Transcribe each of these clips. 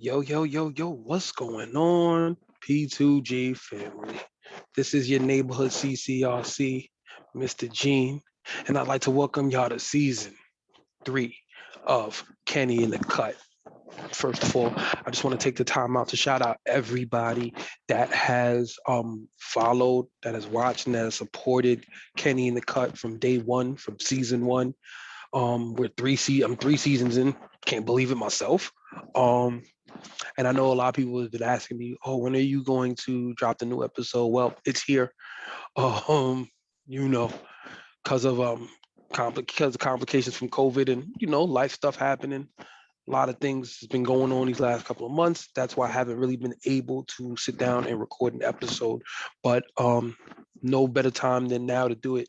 Yo, what's going on? P2G family. This is your neighborhood CCRC, Mr. Gene, and I'd like to welcome y'all to season three of Kenny in the Cut. First of all, I just want to take the time out to shout out everybody that has followed, that has watched, and that has supported Kenny in the Cut from day one, from season one. I'm 3 seasons in. Can't believe it myself. Um, and I know a lot of people have been asking me, "Oh, when are you going to drop the new episode?" Well, it's here. Um, you know, because of because of complications from COVID and life stuff happening. A lot of things has been going on these last couple of months. That's why I haven't really been able to sit down and record an episode. But no better time than now to do it.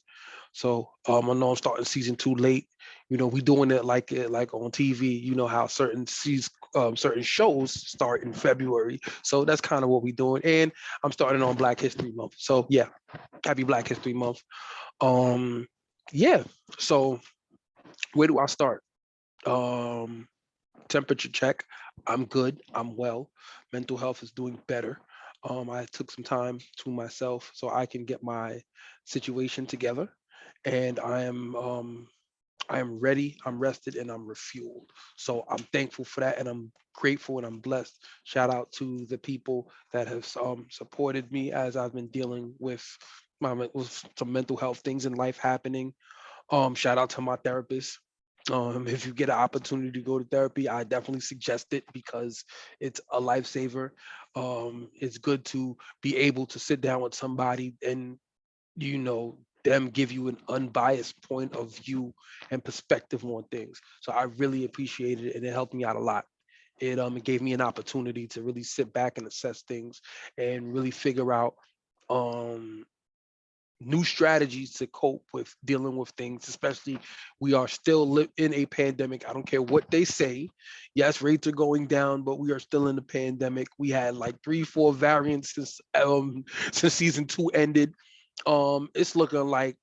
So I know I'm starting season two late. We doing it like on TV. You know how certain shows start in February. So that's kind of what we're doing. And I'm starting on Black History Month. So yeah, happy Black History Month. Um, yeah. So where do I start? Um, Temperature check. I'm good. I'm well. Mental health is doing better. I took some time to myself so I can get my situation together, and I am ready. I'm rested, and I'm refueled. So I'm thankful for that, and I'm grateful and I'm blessed. Shout out to the people that have supported me as I've been dealing with with some mental health things in life happening. Shout out to my therapist. If you get an opportunity to go to therapy, I definitely suggest it because it's a lifesaver. It's good to be able to sit down with somebody and them give you an unbiased point of view and perspective on things. So I really appreciated it, and it helped me out a lot. It gave me an opportunity to really sit back and assess things and really figure out um new strategies to cope with dealing with things, especially we are still in a pandemic. I don't care what they say. Yes, rates are going down, but we are still in the pandemic. We had like 3 4 variants since season two ended. It's looking like,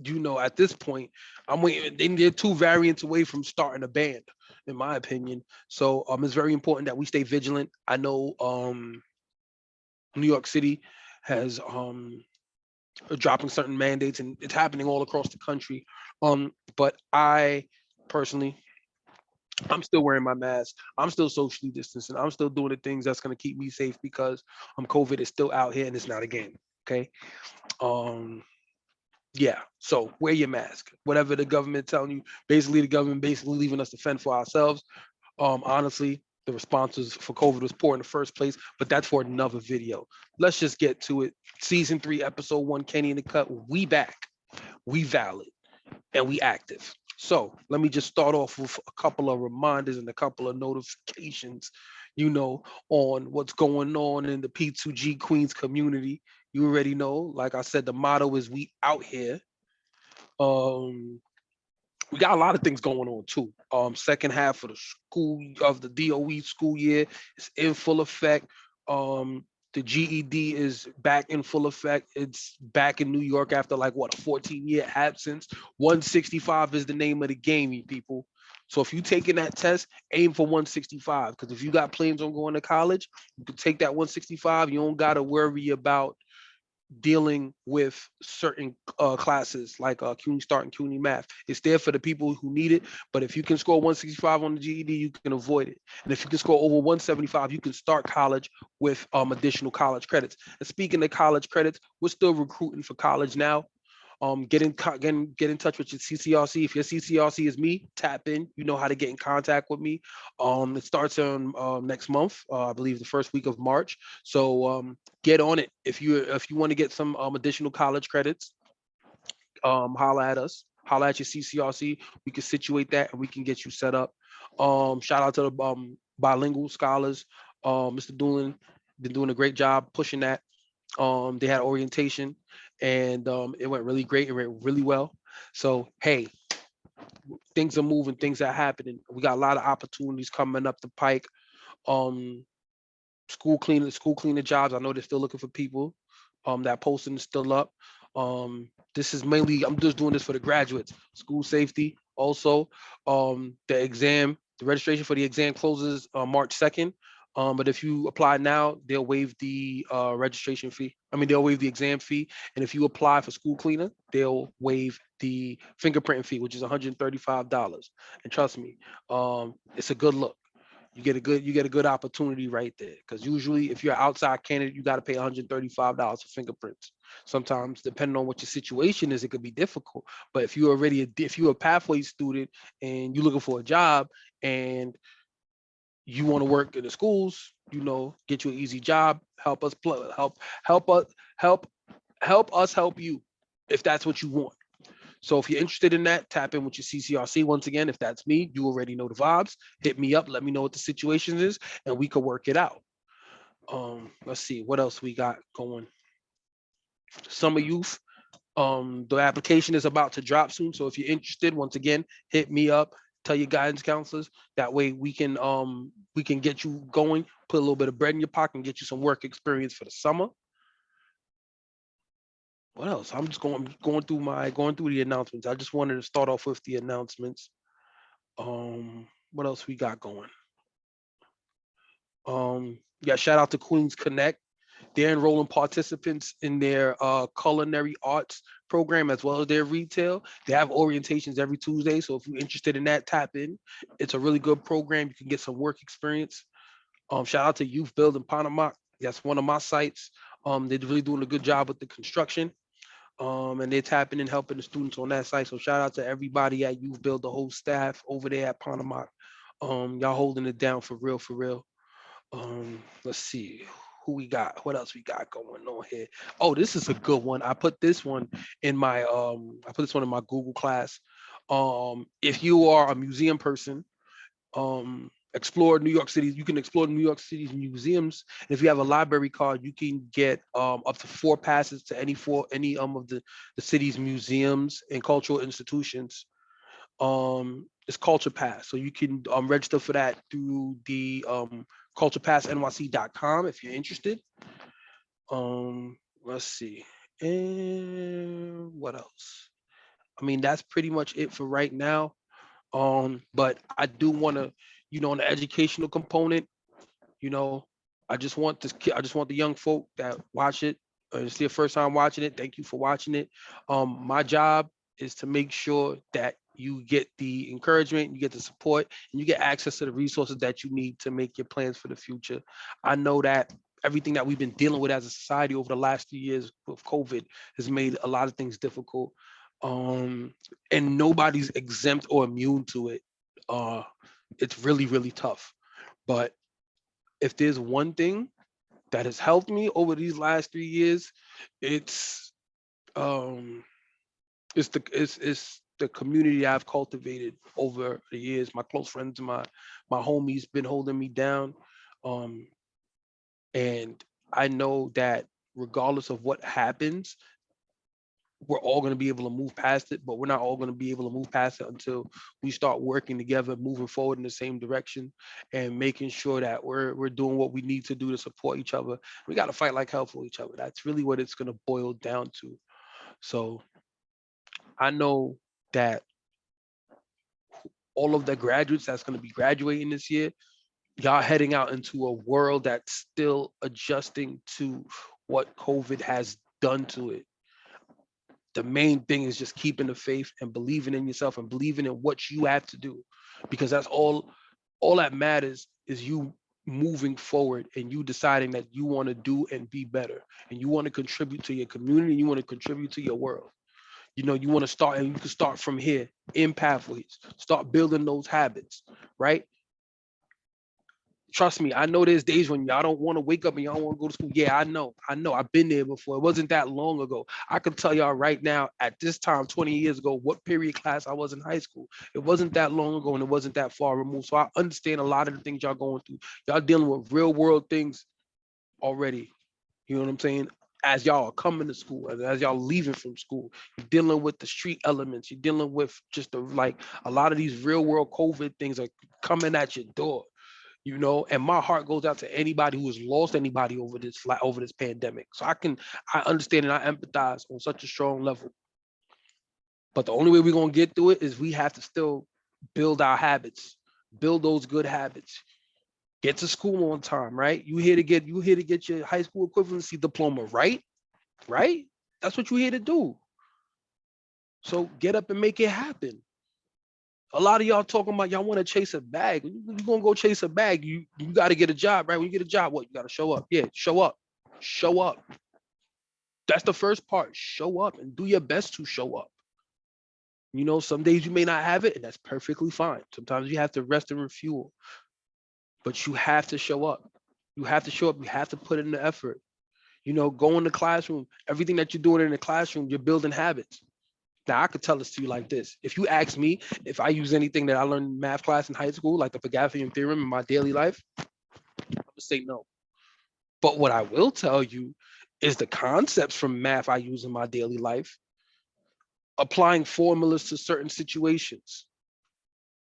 at this point, I'm waiting. They're 2 variants away from starting a band, in my opinion. So it's very important that we stay vigilant. I know New York City has dropping certain mandates, and it's happening all across the country. But I personally, I'm still wearing my mask. I'm still socially distancing. I'm still doing the things that's going to keep me safe because COVID is still out here and it's not a game. Okay. Um, yeah. So wear your mask. Whatever the government telling you, basically the government basically leaving us to fend for ourselves. Honestly, the responses for COVID was poor in the first place, but that's for another video. Let's just get to it. Season three, episode one, Kenny in the Cut. We back, we valid, and we active. So let me just start off with a couple of reminders and a couple of notifications, on what's going on in the P2G Queens community. You already know, like I said, the motto is we out here. Um, we got a lot of things going on too. Second half of the DOE school year is in full effect. The GED is back in full effect. It's back in New York after like what, a 14-year absence. 165 is the name of the game, you people. So if you taking that test, aim for 165. Because if you got plans on going to college, you can take that 165. You don't gotta worry about dealing with certain classes like CUNY Start and CUNY Math. It's there for the people who need it, but if you can score 165 on the GED, you can avoid it. And if you can score over 175, you can start college with additional college credits. And speaking of college credits, we're still recruiting for college now. Get in touch with your CCRC. If your CCRC is me, tap in. You know how to get in contact with me. It starts on next month, I believe the first week of March. So get on it. If you want to get some additional college credits, holla at us. Holla at your CCRC. We can situate that and we can get you set up. Shout out to the bilingual scholars. Mr. Doolin been doing a great job pushing that. They had orientation, and it went really great. It went really well. So hey, things are moving, things are happening. We got a lot of opportunities coming up the pike. Um, school cleaner jobs. I know they're still looking for people. That posting is still up. This is mainly, I'm just doing this for the graduates. School safety also. The exam The registration for the exam closes March 2nd. But if you apply now, they'll waive the registration fee. I mean, they'll waive the exam fee. And if you apply for school cleaner, they'll waive the fingerprinting fee, which is $135. And trust me, it's a good look. You get a good opportunity right there. Because usually, if you're an outside candidate, you got to pay $135 for fingerprints. Sometimes, depending on what your situation is, it could be difficult. But if you're a pathway student and you're looking for a job and you want to work in the schools, get you an easy job, help us help help us help you if that's what you want. So if you're interested in that, tap in with your CCRC. Once again, if that's me, you already know the vibes. Hit me up, let me know what the situation is, and we could work it out. Let's see what else we got going. Summer youth. The application is about to drop soon. So if you're interested, once again, hit me up. Tell your guidance counselors. That way we can get you going, put a little bit of bread in your pocket and get you some work experience for the summer. What else? I'm just going through the announcements. I just wanted to start off with the announcements. What else we got going? Yeah, shout out to Queens Connect. They're enrolling participants in their culinary arts program as well as their retail. They have orientations every Tuesday. So if you're interested in that, tap in. It's a really good program. You can get some work experience. Shout out to Youth Build in Panama. That's one of my sites. They're really doing a good job with the construction. And they're tapping and helping the students on that site. So shout out to everybody at Youth Build, the whole staff over there at Panama. Y'all holding it down for real, for real. Let's see who we got. What else we got going on here? Oh, this is a good one. I put this one in my Google class. If you are a museum person, explore New York City. You can explore New York City's museums. And if you have a library card, you can get up to 4 passes to any of the city's museums and cultural institutions. It's Culture Pass. So you can register for that through the culturepassnyc.com if you're interested. Let's see. And what else? I mean, that's pretty much it for right now. But I do want to, on the educational component, you know, I just want the young folk that watch it. It's their first time watching it. Thank you for watching it. My job is to make sure that you get the encouragement, you get the support, and you get access to the resources that you need to make your plans for the future. I know that everything that we've been dealing with as a society over the last 2 years with COVID has made a lot of things difficult. Um, and nobody's exempt or immune to it. Uh, it's really, really tough. But if there's one thing that has helped me over these last 3 years, it's um it's the community I've cultivated over the years. My close friends, my homies been holding me down. Um and I know that regardless of what happens, we're all going to be able to move past it, but we're not all going to be able to move past it until we start working together, moving forward in the same direction, and making sure that we're doing what we need to do to support each other. We got to fight like hell for each other. That's really what it's going to boil down to. So I know that all of the graduates that's going to be graduating this year, y'all heading out into a world that's still adjusting to what COVID has done to it. The main thing is just keeping the faith and believing in yourself and believing in what you have to do, because that's all that matters is you moving forward and you deciding that you want to do and be better, and you want to contribute to your community, you want to contribute to your world. You want to start, and you can start from here in pathways, start building those habits, right? Trust me, I know there's days when y'all don't want to wake up and y'all want to go to school. Yeah, I know. I've been there before. It wasn't that long ago. I can tell y'all right now, at this time, 20 years ago, what period class I was in high school. It wasn't that long ago and it wasn't that far removed. So I understand a lot of the things y'all going through. Y'all dealing with real world things already. You know what I'm saying? As y'all are coming to school, as y'all leaving from school, you're dealing with the street elements. You're dealing with just a lot of these real world COVID things are coming at your door. And my heart goes out to anybody who has lost anybody over this pandemic. So I understand and I empathize on such a strong level. But the only way we're gonna get through it is we have to still build our habits, Build those good habits. Get to school on time, right? You here to get your high school equivalency diploma, right? Right? That's what you're here to do. So get up and make it happen. A lot of y'all talking about y'all want to chase a bag. You gonna go chase a bag. You got to get a job, right? When you get a job, what? You got to show up. Yeah, show up. Show up. That's the first part. Show up and do your best to show up. Some days you may not have it, and that's perfectly fine. Sometimes you have to rest and refuel, but you have to show up. You have to show up. You have to put in the effort. Go in the classroom. Everything that you're doing in the classroom, you're building habits. Now, I could tell this to you like this. If you ask me if I use anything that I learned in math class in high school, like the Pythagorean theorem in my daily life, I'm going to say no. But what I will tell you is the concepts from math I use in my daily life, applying formulas to certain situations,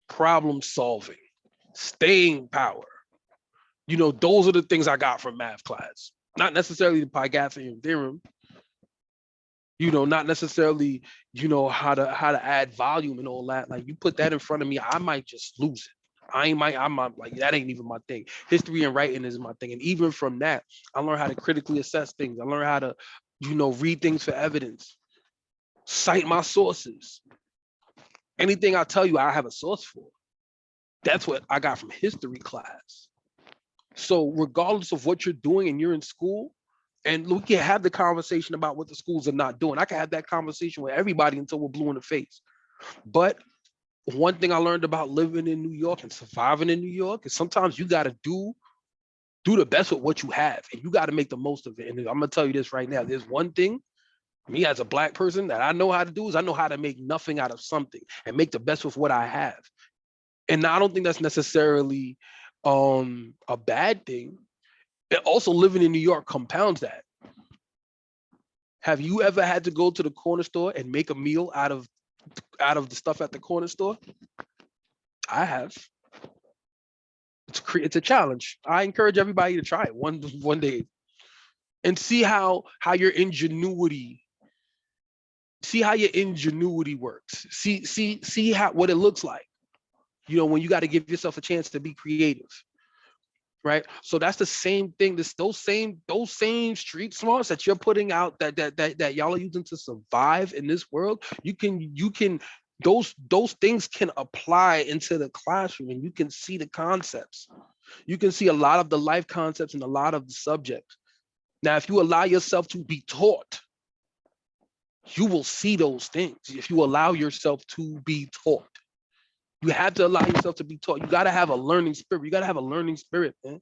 problem solving, staying power. Those are the things I got from math class. Not necessarily the Pythagorean theorem, not necessarily, how to add volume and all that. Like, you put that in front of me, I might just lose it. I'm like, that ain't even my thing. History and writing is my thing. And even from that, I learned how to critically assess things. I learned how to, read things for evidence, cite my sources. Anything I tell you, I have a source for. That's what I got from history class. So regardless of what you're doing and you're in school, and we can have the conversation about what the schools are not doing. I can have that conversation with everybody until we're blue in the face. But one thing I learned about living in New York and surviving in New York is sometimes you got to do the best with what you have, and you got to make the most of it. And I'm gonna tell you this right now: there's one thing, me as a Black person, that I know how to do is I know how to make nothing out of something and make the best with what I have. And I don't think that's necessarily a bad thing. And also, living in New York compounds that. Have you ever had to go to the corner store and make a meal out of the stuff at the corner store? I have. It's a challenge. I encourage everybody to try it one day and see how your ingenuity works. See how what it looks like. When you got to give yourself a chance to be creative. Right. So that's the same thing. Those same street smarts that you're putting out that y'all are using to survive in this world. You can those things can apply into the classroom, and you can see the concepts. You can see a lot of the life concepts and a lot of the subjects. Now, if you allow yourself to be taught, you will see those things. If you allow yourself to be taught, you have to allow yourself to be taught. You got to have a learning spirit. You got to have a learning spirit, man.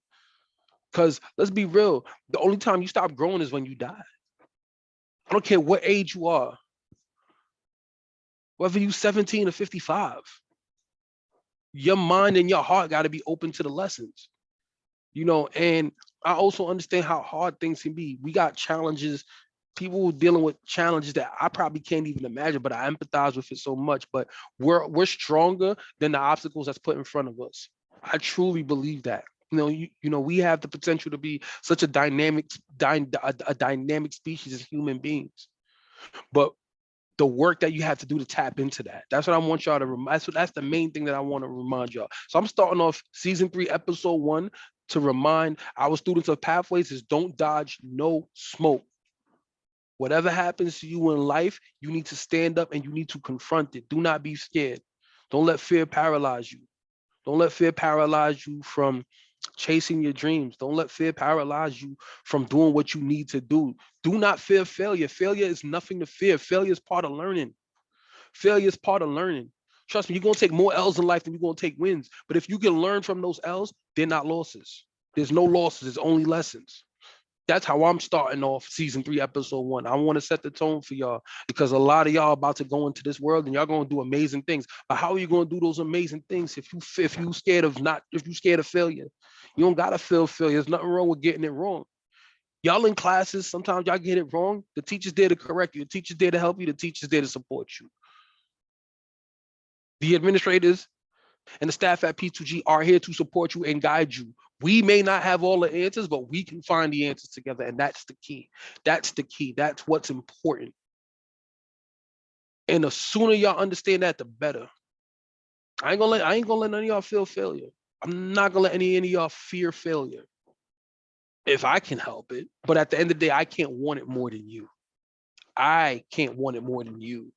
Because let's be real, the only time you stop growing is when you die. I don't care what age you are, whether you're 17 or 55, your mind and your heart got to be open to the lessons. And I also understand how hard things can be. We got challenges, people dealing with challenges that I probably can't even imagine, but I empathize with it so much. But we're stronger than the obstacles that's put in front of us. I truly believe that. We have the potential to be such a dynamic species as human beings. But the work that you have to do to tap into that's what I want y'all to remind. That's the main thing that I want to remind y'all. So I'm starting off season 3, episode 1, to remind our students of Pathways is don't dodge no smoke. Whatever happens to you in life, you need to stand up and you need to confront it. Do not be scared. Don't let fear paralyze you. Don't let fear paralyze you from chasing your dreams. Don't let fear paralyze you from doing what you need to do. Do not fear failure. Failure is nothing to fear. Failure is part of learning. Failure is part of learning. Trust me, you're going to take more L's in life than you're going to take wins. But if you can learn from those L's, they're not losses. There's no losses. There's only lessons. That's how I'm starting off season 3, episode 1. I want to set the tone for y'all because a lot of y'all about to go into this world and y'all going to do amazing things. But how are you going to do those amazing things if you scared of failure? You don't gotta feel failure. There's nothing wrong with getting it wrong. Y'all in classes, sometimes y'all get it wrong. The teacher's there to correct you. The teacher's there to help you. The teacher's there to support you. The administrators and the staff at P2G are here to support you and guide you. We may not have all the answers, but we can find the answers together. And that's the key. That's the key. That's what's important. And the sooner y'all understand that, the better. I ain't gonna let none of y'all feel failure. I'm not gonna let any of y'all fear failure if I can help it. But at the end of the day, I can't want it more than you. I can't want it more than you.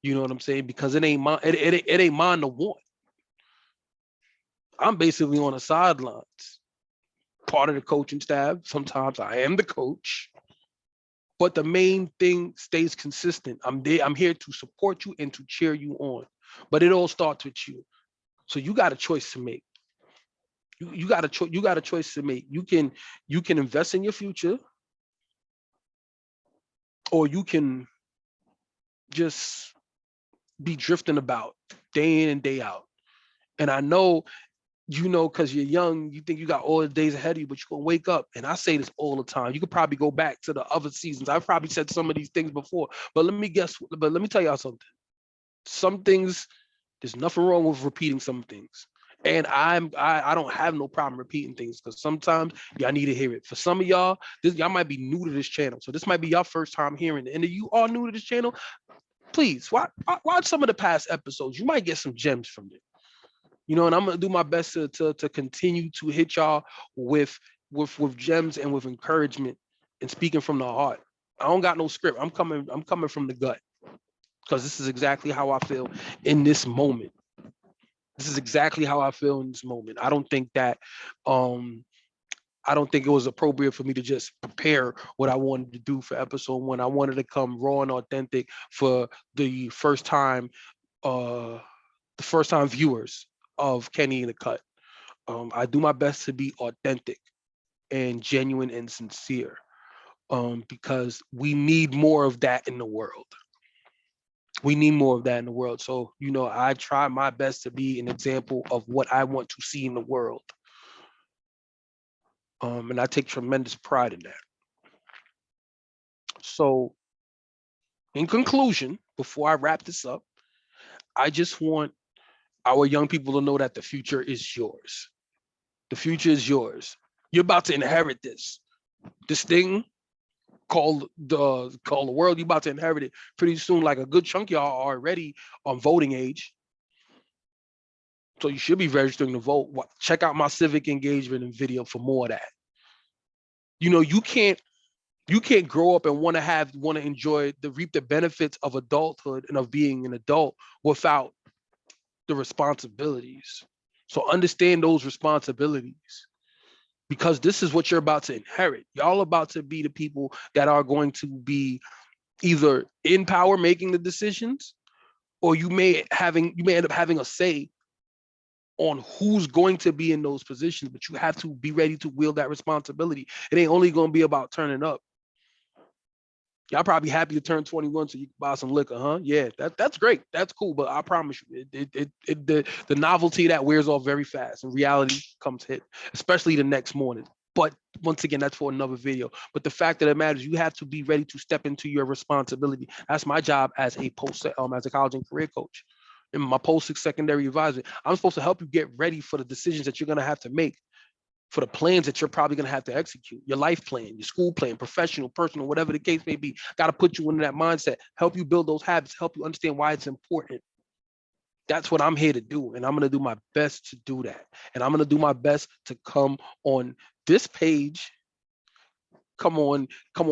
You know what I'm saying? Because it ain't mine. It ain't mine to want. I'm basically on the sidelines, part of the coaching staff. Sometimes I am the coach, but the main thing stays consistent. I'm there. I'm here to support you and to cheer you on. But it all starts with you. So you got a choice to make. You got a choice. You got a choice to make. You can invest in your future, or you can just be drifting about day in and day out. And I know, you know, because you're young, you think you got all the days ahead of you, but you're gonna wake up. And I say this all the time. You could probably go back to the other seasons. I've probably said some of these things before, but let me tell y'all something. Some things, there's nothing wrong with repeating some things. And I don't have no problem repeating things because sometimes y'all need to hear it. For some of y'all, y'all might be new to this channel. So this might be your first time hearing it. And if you are new to this channel, please watch some of the past episodes. You might get some gems from it. You know, and I'm gonna do my best to continue to hit y'all with with gems and with encouragement and speaking from the heart. I don't got no script. I'm coming from the gut because this is exactly how I feel in this moment. This is exactly how I feel in this moment. Um I don't think it was appropriate for me to just prepare what I wanted to do for episode 1. I wanted to come raw and authentic for the uh first time viewers of Kenny in the Cut. I do my best to be authentic and genuine and sincere, because we need more of that in the world. We need more of that in the world. So, you know, I try my best to be an example of what I want to see in the world. And I take tremendous pride in that. So, in conclusion, before I wrap this up, I just want our young people to know that the future is yours. The future is yours. You're about to inherit this. This thing called the world. You about to inherit it pretty soon. Like a good chunk of y'all are already on voting age, so you should be registering to vote. Check out my civic engagement and video for more of that. You know, you can't grow up and want to enjoy the reap the benefits of adulthood and of being an adult without the responsibilities. So understand those responsibilities because this is what you're about to inherit. Y'all about to be the people that are going to be either in power making the decisions, or you may end up having a say on who's going to be in those positions, but you have to be ready to wield that responsibility. It ain't only going to be about turning up. Y'all probably happy to turn 21 so you can buy some liquor, huh? Yeah, that's great. That's cool. But I promise you, the novelty of that wears off very fast and reality comes hit, especially the next morning. But once again, that's for another video. But the fact that it matters, you have to be ready to step into your responsibility. That's my job as a as a college and career coach. In my post-secondary advisor, I'm supposed to help you get ready for the decisions that you're gonna have to make, for the plans that you're probably going to have to execute, your life plan, your school plan, professional, personal, whatever the case may be. Got to put you into that mindset, help you build those habits, help you understand why it's important. That's what I'm here to do. And I'm going to do my best to do that. And I'm going to do my best to come on this page, come on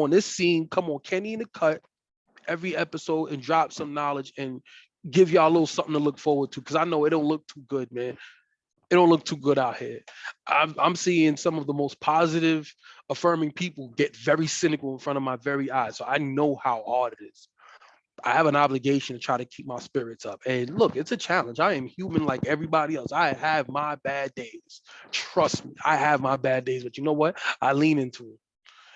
this scene, come on Kenny in the Cut every episode and drop some knowledge and give y'all a little something to look forward to. Cause I know it don't look too good, man. It don't look too good out here. I'm seeing some of the most positive, affirming people get very cynical in front of my very eyes. So I know how hard it is. I have an obligation to try to keep my spirits up. And look, it's a challenge. I am human like everybody else. I have my bad days. Trust me, I have my bad days. But you know what? I lean into it.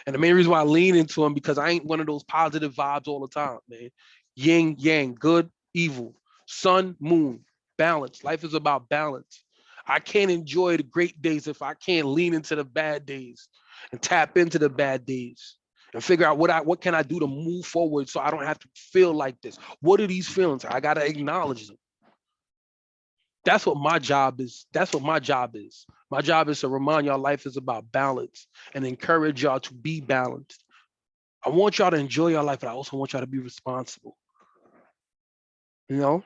And the main reason why I lean into them because I ain't one of those positive vibes all the time, man. Yin, yang, good, evil, sun, moon, balance. Life is about balance. I can't enjoy the great days if I can't lean into the bad days and tap into the bad days and figure out what can I do to move forward so I don't have to feel like this. What are these feelings? I gotta acknowledge them. That's what my job is. That's what my job is. My job is to remind y'all life is about balance and encourage y'all to be balanced. I want y'all to enjoy your life, but I also want y'all to be responsible. You know,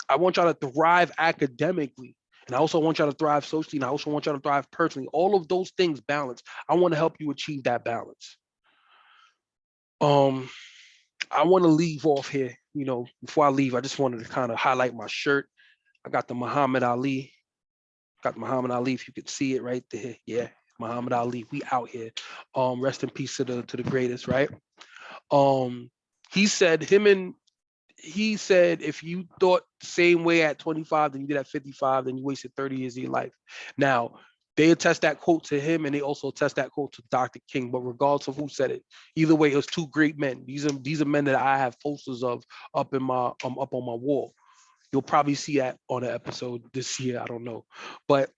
I want y'all to thrive academically. And I also want y'all to thrive socially. And I also want y'all to thrive personally. All of those things balance. I want to help you achieve that balance. I want to leave off here. Before I leave, I just wanted to kind of highlight my shirt. I got the Muhammad Ali. Got Muhammad Ali, if you could see it right there. Yeah, Muhammad Ali. We out here. Rest in peace to the greatest, right? Um, he said if you thought the same way at 25 than you did at 55, then you wasted 30 years of your life. Now, they attest that quote to him, and they also attest that quote to Dr. King. But regardless of who said it, either way, it was two great men. These are men that I have posters of up in my up on my wall. You'll probably see that on an episode this year. I don't know, but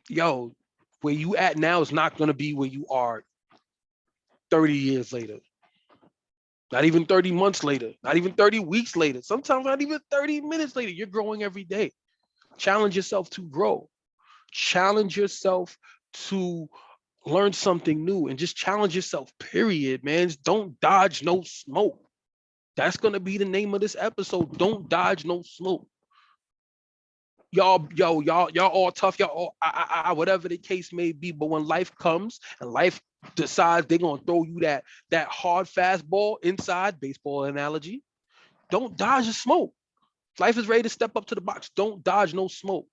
yo, where you at now is not gonna be where you are 30 years later. Not even 30 months later, not even 30 weeks later, sometimes not even 30 minutes later. You're growing every day. Challenge yourself to grow. Challenge yourself to learn something new and just challenge yourself, period, man. Don't dodge no smoke. That's going to be the name of this episode. Don't dodge no smoke. Y'all all tough. Y'all all, whatever the case may be. But when life comes and life decides they're going to throw you that hard fastball inside, baseball analogy, don't dodge the smoke. Life is ready to step up to the box. Don't dodge no smoke.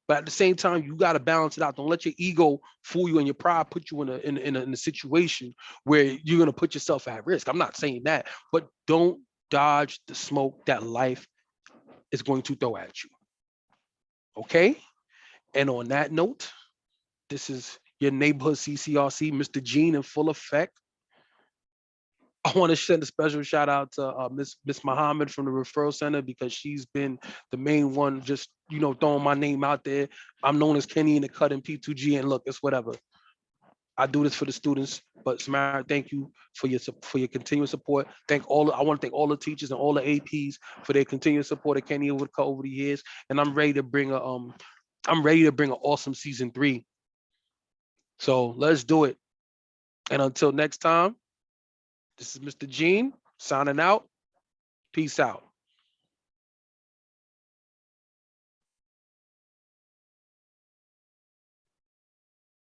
But at the same time, you got to balance it out. Don't let your ego fool you and your pride put you in a situation where you're going to put yourself at risk. I'm not saying that, but don't dodge the smoke that life is going to throw at you. Okay? And on that note, this is your neighborhood CCRC, Mr. Gene, in full effect. I want to send a special shout out to Miss Muhammad from the referral center, because she's been the main one, just throwing my name out there. I'm known as Kenny in the cut in P2G, and look, it's whatever. I do this for the students, but Samara, thank you for your continuous support. I want to thank all the teachers and all the APs for their continuous support of Kenny over the years, and I'm ready to bring an awesome season 3. So let's do it. And until next time, this is Mr. Gene signing out. Peace out.